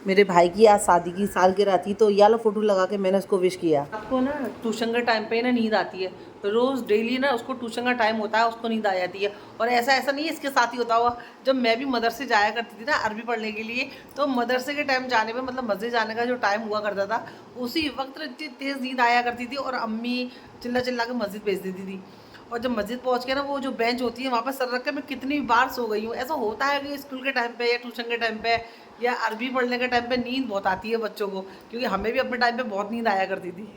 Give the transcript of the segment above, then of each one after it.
मेरे भाई की आज शादी की सालगिरह थी तो ये लो फोटो लगा के मैंने उसको विश किया। आपको ना ट्यूशन के टाइम पे ना नींद आती है, तो रोज़ डेली ना उसको ट्यूशन का टाइम होता है, उसको नींद आ जाती है। और ऐसा ऐसा नहीं है इसके साथ ही होता हुआ, जब मैं भी मदरसे जाया करती थी ना अरबी पढ़ने के लिए, तो मदरसे के टाइम जाने में मतलब मस्जिद जाने का जो टाइम हुआ करता था उसी वक्त इतनी तेज़ नींद आया करती थी और अम्मी चिल्ला चिल्ला के मस्जिद भेज देती थी। और जब मस्जिद पहुंच के ना वो जो बेंच होती है वहाँ पर सर रख के मैं कितनी बार सो गई हूँ। ऐसा होता है कि स्कूल के टाइम पे या ट्यूशन के टाइम पे या अरबी पढ़ने के टाइम पे नींद बहुत आती है बच्चों को, क्योंकि हमें भी अपने टाइम पे बहुत नींद आया करती थी।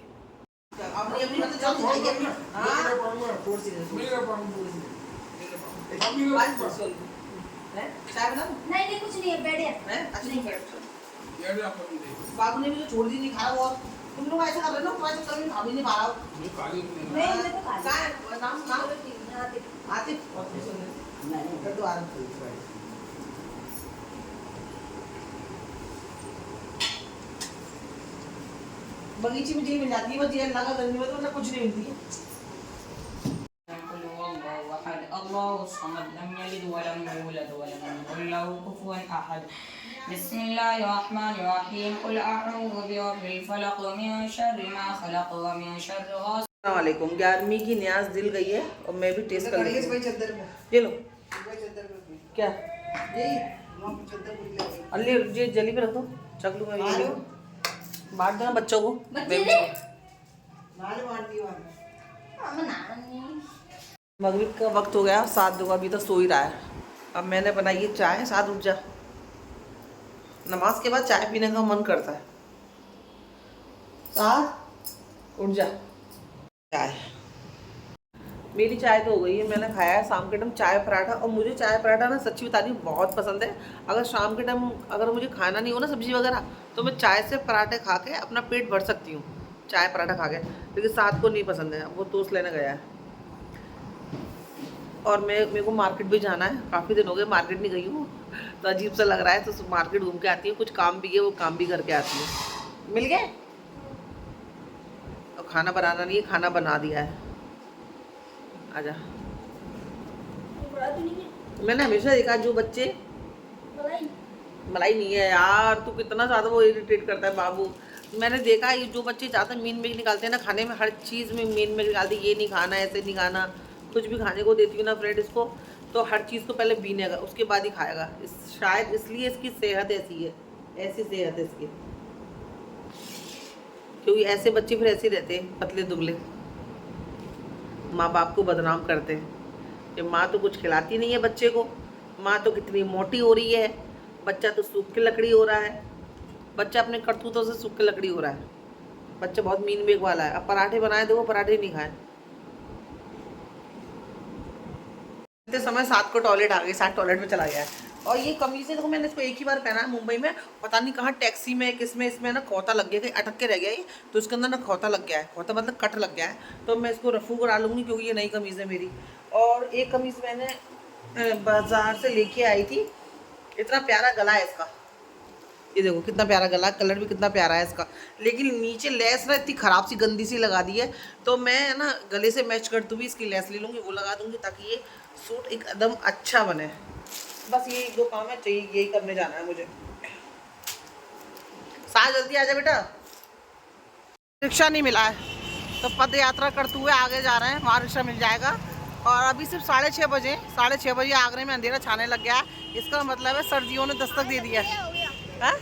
नहीं कुछ नहीं है, बाबू ने भी तो छोड़ दी, नहीं खाया वो। तुम लोग ऐसा कर रहे हो ना, तुम्हारे चक्कर में खा भी नहीं पा रहा हूँ। आतिफ कर दो आराम से। बगीचे में जेल मिल जाती है, वो जेल लगा गर्मी में तो मतलब कुछ नहीं मिलती है। बिस्मिल्लाहिर्रहमानिर्रहीम कुल अऊज़ु बिरब्बिल फलक मिन शर्रि मा खलक व मिन शर्रि गासिक़िन। वालेकुम। 11वीं की न्याज दिल गई है और मैं भी टेस्ट कर लेती हूँ। ये लो क्या अल्ले ये जली पे रख दो, चख लूँ मैं। ये बांट दो ना बच्चों को। मगरिब का वक्त हो गया, 7 बजे अभी तक सो ही रहा है। अब मैंने बनाई है चाय। साथ उठ जा, नमाज के बाद चाय पीने का मन करता है। साथ उठ जा। चाय, मेरी चाय तो हो गई है। मैंने खाया है शाम के टाइम चाय पराठा, और मुझे चाय पराठा ना सच्ची बता रही हूँ बहुत पसंद है। अगर शाम के टाइम अगर मुझे खाना नहीं हो ना सब्जी वगैरह, तो मैं चाय से पराठे खा के अपना पेट भर सकती हूँ, चाय पराठा खा के। लेकिन साथ को नहीं पसंद है, वो टोस्ट लेने गया है। और मेरे को मार्केट भी जाना है, काफ़ी दिन हो गए मार्केट नहीं गई हूँ, तो अजीब सा लग रहा है। तो मार्केट घूम के आती हूँ, कुछ काम भी है वो काम भी करके आती हूँ। मिल गए। और खाना बनाना नहीं है, खाना बना दिया है। आजा। मैंने हमेशा देखा जो बच्चे मलाई नहीं है यार, तू कितना ज़्यादा वो इरिटेट करता है बाबू। मैंने देखा ये जो बच्चे ज़्यादा मीन मेग निकालते हैं ना खाने में, हर चीज़ में मीन मेग निकालते हैं। ये नहीं खाना, ऐसे नहीं खाना। कुछ भी खाने को देती हूँ ना फ्रेंड इसको, तो हर चीज़ को पहले बीनेगा उसके बाद ही खाएगा। शायद इसलिए इसकी सेहत ऐसी है, ऐसी सेहत है इसकी, क्योंकि ऐसे बच्चे फिर ऐसे रहते हैं, पतले दुबले, माँ बाप को बदनाम करते हैं कि माँ तो कुछ खिलाती नहीं है बच्चे को, माँ तो कितनी मोटी हो रही है, बच्चा तो सूख के लकड़ी हो रहा है, बच्चा अपने करतूतों से सूख के लकड़ी हो रहा है, बच्चा बहुत मीन मेग वाला है। अब पराठे बनाए दो, वो पराठे नहीं खाए। इतने समय 7 को टॉयलेट आ गई, 7 टॉयलेट में चला गया है। और ये कमीज़ देखो, मैंने इसको एक ही बार पहना है मुंबई में, पता नहीं कहाँ टैक्सी में किसमें, इसमें ना खोता लग गया, कहीं अटक के रह गया ये, तो इसके अंदर ना खोता लग गया है। खोता मतलब कट लग गया है, तो मैं इसको रफू करा लूँगी क्योंकि ये नई कमीज़ है मेरी। और एक कमीज़ मैंने बाजार से लेके आई थी, इतना प्यारा गला है इसका, ये देखो कितना प्यारा गला, कलर भी कितना प्यारा है इसका। लेकिन नीचे लेस ना इतनी ख़राब सी गंदी सी लगा दी है, तो मैं ना गले से मैच करते हुए इसकी लेस ले लूँगी, वो लगा दूँगी ताकि ये सूट एकदम अच्छा बने। बस ये 1-2 काम है, चाहिए यही करने जाना है मुझे। साथ जल्दी आ जा बेटा। रिक्शा नहीं मिला है, तो पद यात्रा करते हुए आगे जा रहे हैं, वहाँ रिक्शा मिल जाएगा। और अभी सिर्फ 6:30 बजे, 6:30 बजे आगरे में अंधेरा छाने लग गया है। इसका मतलब है सर्दियों ने दस्तक दे दिया है।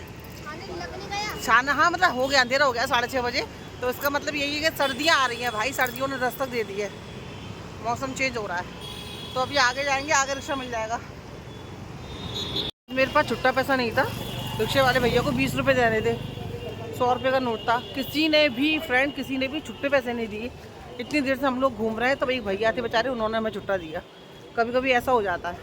छाना, हाँ मतलब हो गया, अंधेरा हो गया 6:30 बजे, तो इसका मतलब यही है कि सर्दियाँ आ रही हैं भाई, सर्दियों ने दस्तक दे दी है, मौसम चेंज हो रहा है। तो अभी आगे जाएंगे, आगे रिक्शा मिल जाएगा। मेरे पास छुट्टा पैसा नहीं था, रिक्शे वाले भैया को 20 रुपये देने थे, 100 रुपये का नोट था। किसी ने भी फ्रेंड, किसी ने भी छुट्टे पैसे नहीं दिए। इतनी देर से हम लोग घूम रहे हैं, तो भाई भैया थे बेचारे, उन्होंने हमें छुट्टा दिया। कभी कभी ऐसा हो जाता है।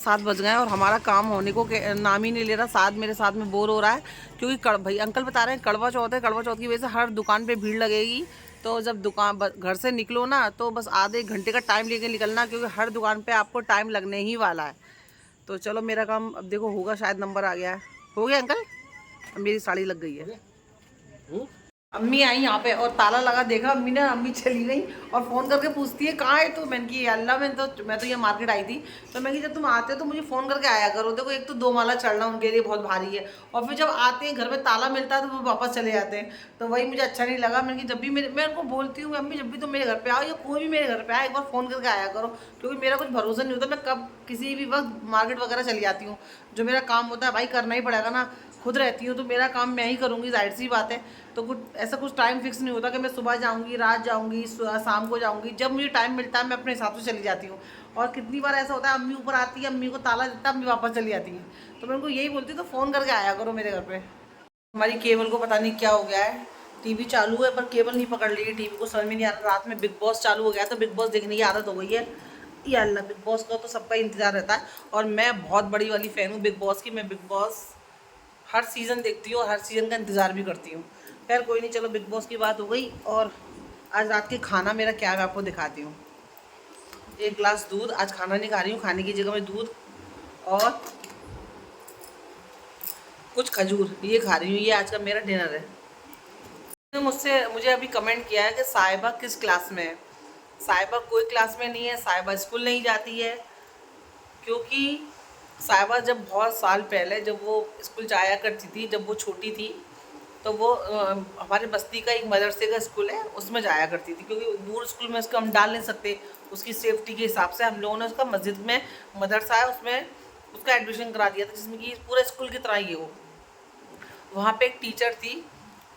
7 बज गए और हमारा काम होने को नाम ही नहीं ले रहा। साथ मेरे साथ में बोर हो रहा है, क्योंकि भाई अंकल बता रहे हैं कड़वा चौथ है, कड़वा चौथ की वजह से हर दुकान पे भीड़ लगेगी। तो जब दुकान घर से निकलो ना, तो बस आधे घंटे का टाइम लेके निकलना, क्योंकि हर दुकान पे आपको टाइम लगने ही वाला है। तो चलो मेरा काम अब देखो होगा, शायद नंबर आ गया है। हो गया अंकल, अब मेरी साड़ी लग गई है। अम्मी आई यहाँ पे और ताला लगा देखा अम्मी ने, अम्मी चली गई और फ़ोन करके पूछती है कहाँ है तू। मैंने की अल्लाह, मैं तो ये मार्केट आई थी, तो मैं कि जब तुम आते हो तो मुझे फ़ोन करके आया करो। देखो एक तो 2 माला चढ़ना उनके लिए बहुत भारी है, और फिर जब आते हैं घर में ताला मिलता है तो वो वापस चले जाते हैं, तो वही मुझे अच्छा नहीं लगा। मैंने कि जब भी मैं उनको बोलती हूँ अम्मी जब भी तुम मेरे घर पर आओ या कोई भी मेरे घर पर आए एक बार फ़ोन करके आया करो, क्योंकि मेरा कुछ भरोसा नहीं होता मैं कब किसी भी वक्त मार्केट वगैरह चली जाती हूँ। जो मेरा काम होता है भाई करना ही पड़ेगा ना, खुद रहती हूँ तो मेरा काम मैं ही करूँगी, जाहिर सी बात है। तो कुछ ऐसा कुछ टाइम फिक्स नहीं होता कि मैं सुबह जाऊँगी, रात जाऊँगी, शाम को जाऊँगी, जब मुझे टाइम मिलता है मैं अपने हिसाब से चली जाती हूँ। और कितनी बार ऐसा होता है अम्मी ऊपर आती है, अम्मी को ताला देता है, अम्मी वापस चली जाती है। तो मैं उनको यही बोलती हूँ तो फ़ोन करके आया करो मेरे घर पर। हमारी केबल को पता नहीं क्या हो गया है, टीवी चालू है पर केबल नहीं पकड़ रही है, टीवी को समझ में नहीं आ रहा। रात में बिग बॉस चालू हो गया तो बिग बॉस देखने की आदत हो गई है। या अल्लाह, बिग बॉस का तो सबका इंतज़ार रहता है और मैं बहुत बड़ी वाली फ़ैन हूँ बिग बॉस की। मैं बिग बॉस हर सीज़न देखती हूँ और हर सीज़न का इंतज़ार भी करती हूँ। खैर कोई नहीं, चलो बिग बॉस की बात हो गई। और आज रात के खाना मेरा क्या है मैं आपको दिखाती हूँ। 1 गिलास दूध, आज खाना नहीं खा रही हूँ, खाने की जगह में दूध और कुछ खजूर ये खा रही हूँ। ये आज का मेरा डिनर है। तो मुझे अभी कमेंट किया है कि साहिबा किस क्लास में है। साहिबा कोई क्लास में नहीं है, साहिबा स्कूल नहीं जाती है, क्योंकि साहिबा जब बहुत साल पहले जब वो स्कूल जाया करती थी, जब वो छोटी थी, तो वो हमारे बस्ती का एक मदरसे का स्कूल है उसमें जाया करती थी, क्योंकि दूर स्कूल में उसको हम डाल नहीं सकते। उसकी सेफ्टी के हिसाब से हम लोगों ने उसका मस्जिद में मदरसा है उसमें उसका एडमिशन करा दिया था, जिसमें कि पूरा स्कूल की तरह ही है वो। वहाँ पे एक टीचर थी,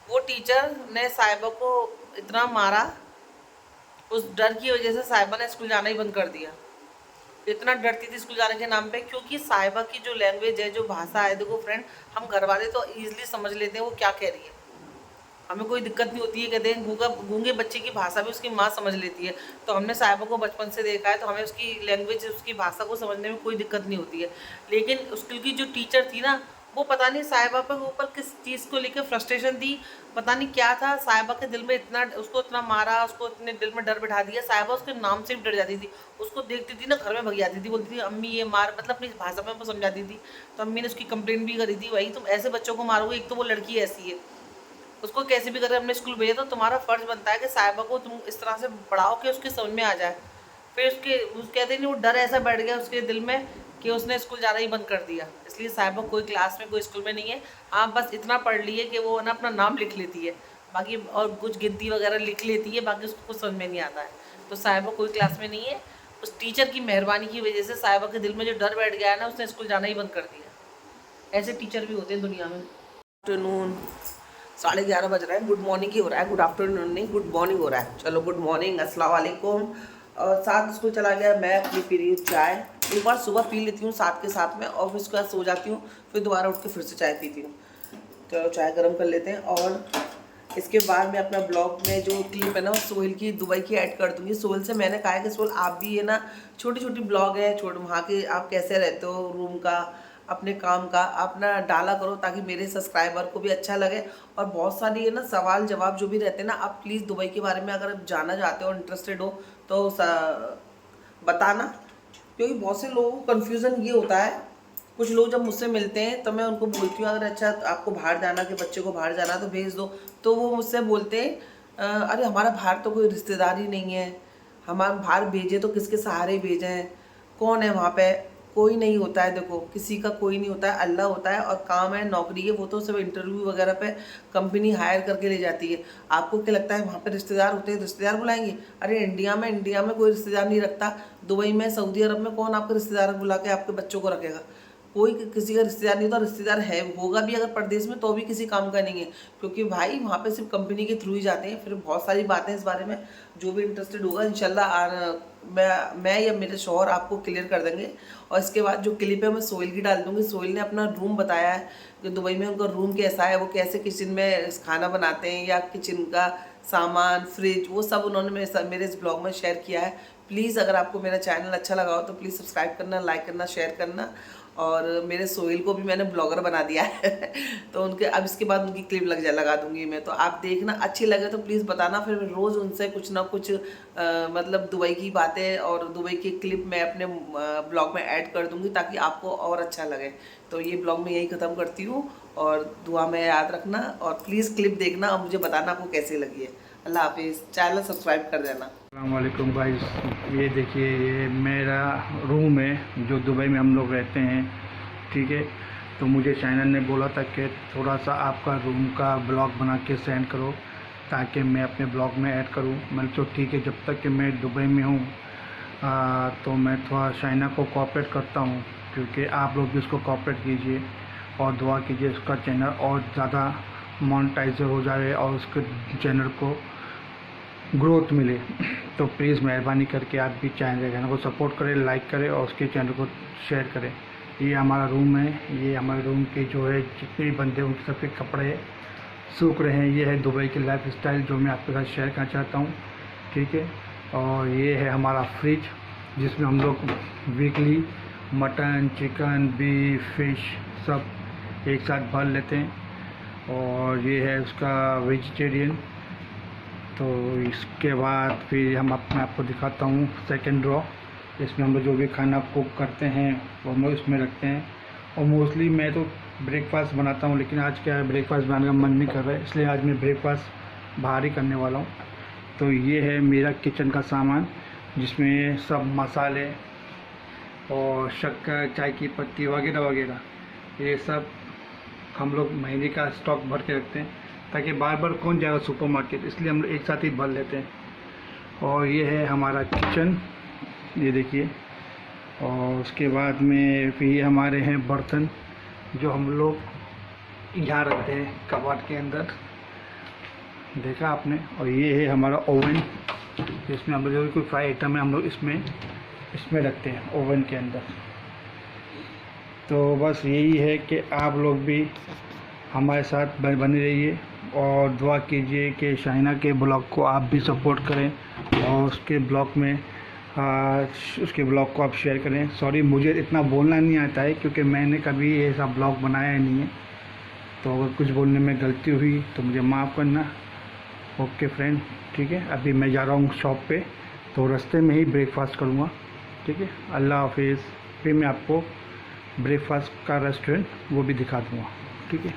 वो टीचर ने साहिबा को इतना मारा, उस डर की वजह से साहिबा ने स्कूल जाना ही बंद कर दिया। इतना डरती थी स्कूल जाने के नाम पे, क्योंकि साहिबा की जो लैंग्वेज है, जो भाषा है, देखो फ्रेंड, हम घर वाले तो ईजिली समझ लेते हैं वो क्या कह रही है, हमें कोई दिक्कत नहीं होती है। कहते हैं गूंगे बच्चे की भाषा भी उसकी माँ समझ लेती है। तो हमने साहिबा को बचपन से देखा है, तो हमें उसकी लैंग्वेज, उसकी भाषा को समझने में कोई दिक्कत नहीं होती है। लेकिन स्कूल की जो टीचर थी ना, वो पता नहीं साहिबा पर ऊपर किस चीज़ को लेकर फ्रस्ट्रेशन थी, पता नहीं क्या था साहिबा के दिल में, इतना उसको इतना मारा, उसको इतने दिल में डर बिठा दिया। साहिबा उसके नाम से भी डर जाती थी, उसको देखती थी ना घर में भग जाती थी, बोलती थी अम्मी ये मार, मतलब अपनी भाषा में वो समझाती थी। तो अम्मी ने उसकी कंप्लेंट भी करी थी, भाई तुम ऐसे बच्चों को मारोगे, एक तो वो लड़की ऐसी है, उसको कैसे भी करके अपने स्कूल भेजा, तो तुम्हारा फ़र्ज़ बनता है कि साहिबा को तुम इस तरह से पढ़ाओ कि उसकी समझ में आ जाए। फिर कहते नहीं, वो डर ऐसा बैठ गया उसके दिल में कि उसने स्कूल जाना ही बंद कर दिया। इसलिए साहिबा कोई क्लास में, कोई स्कूल में नहीं है। हाँ, बस इतना पढ़ ली है कि वो ना अपना नाम लिख लेती है, बाकी और कुछ गिनती वगैरह लिख लेती है, बाकी उसको कुछ समझ में नहीं आता है। तो साहिबा कोई क्लास में नहीं है। उस टीचर की मेहरबानी की वजह से साहिबा के दिल में जो डर बैठ गया है ना, उसने स्कूल जाना ही बंद कर दिया। ऐसे टीचर भी होते हैं दुनिया में। आफ्टरनून 11:30 बज रहा है, गुड मॉर्निंग ही हो रहा है, गुड आफ्टरनून नहीं, गुड मॉर्निंग हो रहा है। चलो गुड मॉर्निंग, अस्सलाम वालेकुम। और साथ स्कूल चला गया, मैं अपनी पी रही हूँ चाय। एक बार सुबह पी लेती हूँ साथ के साथ में, और फिर उसके बाद सो जाती हूँ, फिर दोबारा उठ के फिर से चाय पीती हूँ। तो चाय गर्म कर लेते हैं, और इसके बाद मैं अपना ब्लॉग में जो क्लिप है ना सोहेल की दुबई की ऐड कर दूँगी। सोहेल से मैंने कहा है कि सोहेल आप भी ये ना छोटी छोटी ब्लॉग है, वहाँ के आप कैसे रहते हो, रूम का, अपने काम का, आप ना डाला करो, ताकि मेरे सब्सक्राइबर को भी अच्छा लगे। और बहुत सारी ये ना सवाल जवाब जो भी रहते हैं ना, आप प्लीज़ दुबई के बारे में अगर आप जानना चाहते हो, इंटरेस्टेड हो, तो बताना, क्योंकि बहुत से लोगों को कन्फ्यूज़न ये होता है। कुछ लोग जब मुझसे मिलते हैं तो मैं उनको बोलती हूँ अगर अच्छा आपको बाहर जाना, कि बच्चे को बाहर जाना तो भेज दो, तो वो मुझसे बोलते हैं अरे हमारा बाहर तो कोई रिश्तेदार ही नहीं है, हमारा बाहर भेजे तो किसके सहारे भेजें, कौन है वहाँ पे, कोई नहीं होता है। देखो किसी का कोई नहीं होता है, अल्लाह होता है, और काम है, नौकरी है, वो तो सब इंटरव्यू वगैरह पे कंपनी हायर करके ले जाती है। आपको क्या लगता है वहाँ पे रिश्तेदार होते हैं, रिश्तेदार बुलाएंगे? अरे इंडिया में कोई रिश्तेदार नहीं रखता। दुबई में, सऊदी अरब में कौन आपके रिश्तेदार बुला के आपके बच्चों को रखेगा? कोई किसी का रिश्तेदार नहीं होता। रिश्तेदार है, होगा भी अगर परदेश में, तो भी किसी काम का नहीं है, क्योंकि भाई वहाँ पे सिर्फ कंपनी के थ्रू ही जाते हैं। फिर बहुत सारी बातें इस बारे में, जो भी इंटरेस्टेड होगा इंशाल्लाह मैं या मेरे शौहर आपको क्लियर कर देंगे। और इसके बाद जो क्लिप है मैं सोहेल की डाल दूँगी। सोहेल ने अपना रूम बताया है कि दुबई में उनका रूम कैसा है, वो कैसे किचन में खाना बनाते हैं, या किचन का सामान, फ्रिज, वो सब उन्होंने मेरे इस ब्लॉग में शेयर किया है। प्लीज़ अगर आपको मेरा चैनल अच्छा लगा हो तो प्लीज़ सब्सक्राइब करना, लाइक करना, शेयर करना। और मेरे सोहेल को भी मैंने ब्लॉगर बना दिया है तो उनके अब इसके बाद उनकी क्लिप लगा दूंगी मैं। तो आप देखना, अच्छी लगे तो प्लीज़ बताना, फिर रोज़ उनसे कुछ ना कुछ मतलब दुबई की बातें और दुबई की क्लिप मैं अपने ब्लॉग में ऐड कर दूंगी ताकि आपको और अच्छा लगे। तो ये ब्लॉग मैं यही ख़त्म करती हूँ और दुआ में याद रखना और प्लीज़ क्लिप देखना और मुझे बताना आपको कैसी लगी है। अल्लाह हाफिज़, चैनल सब्सक्राइब कर देना। अस्सलाम वालेकुम भाई, ये देखिए ये मेरा रूम है जो दुबई में हम लोग रहते हैं, ठीक है। तो मुझे शाइना ने बोला था कि थोड़ा सा आपका रूम का ब्लॉग बना के सेंड करो ताकि मैं अपने ब्लॉग में ऐड करूं। मैंने तो ठीक है, जब तक कि मैं दुबई में हूं तो मैं थोड़ा शाइना को कोऑपरेट करता हूं, क्योंकि आप लोग भी उसको कोऑपरेट कीजिए और दुआ कीजिए उसका चैनल और ज़्यादा मोनेटाइजर हो जाए और उसके चैनल को ग्रोथ मिले। तो प्लीज़ मेहरबानी करके आप भी चैनल को सपोर्ट करें, लाइक करें और उसके चैनल को शेयर करें। ये हमारा रूम है, ये हमारे रूम के जो है जितने भी बंदे हैं उनके सबके कपड़े सूख रहे हैं। ये है दुबई की लाइफ स्टाइल जो मैं आपके साथ शेयर करना चाहता हूँ, ठीक है। और ये है हमारा फ्रिज जिसमें हम लोग weekly mutton, chicken, beef, fish सब एक साथ भर लेते हैं। और ये है उसका वेजिटेरियन। तो इसके बाद फिर मैं आपको दिखाता हूँ सेकंड ड्रॉ, इसमें हम लोग जो भी खाना कुक करते हैं वो हम लोग इसमें रखते हैं। और मोस्टली मैं तो ब्रेकफास्ट बनाता हूँ, लेकिन आज क्या है ब्रेकफास्ट बनाने का मन नहीं कर रहा है, इसलिए आज मैं ब्रेकफास्ट बाहर ही करने वाला हूँ। तो ये है मेरा किचन का सामान जिसमें सब मसाले और शक्कर, चाय की पत्ती वगैरह वगैरह ये सब हम लोग महीने का स्टॉक भर के रखते हैं ताकि बार बार कौन जाएगा सुपरमार्केट, इसलिए हम लोग एक साथ ही भर लेते हैं। और ये है हमारा किचन, ये देखिए। और उसके बाद में फिर ये हमारे हैं बर्तन जो हम लोग यहाँ रखते हैं कबाड़ के अंदर, देखा आपने। और ये है हमारा ओवन जिसमें हम लोग जो भी कोई फ्राई आइटम है हम लोग इसमें रखते हैं ओवन के अंदर। तो बस यही है कि आप लोग भी हमारे साथ बने रहिए और दुआ कीजिए कि शाइना के ब्लॉग को आप भी सपोर्ट करें और उसके ब्लॉग को आप शेयर करें। सॉरी, मुझे इतना बोलना नहीं आता है क्योंकि मैंने कभी ऐसा ब्लॉग बनाया ही नहीं है, तो अगर कुछ बोलने में गलती हुई तो मुझे माफ़ करना। ओके फ्रेंड, ठीक है। अभी मैं जा रहा हूँ शॉप पे, तो रास्ते में ही ब्रेकफास्ट करूँगा, ठीक है। अल्लाह हाफिज़। फिर मैं आपको ब्रेकफास्ट का रेस्टोरेंट वो भी दिखा दूँगा, ठीक है।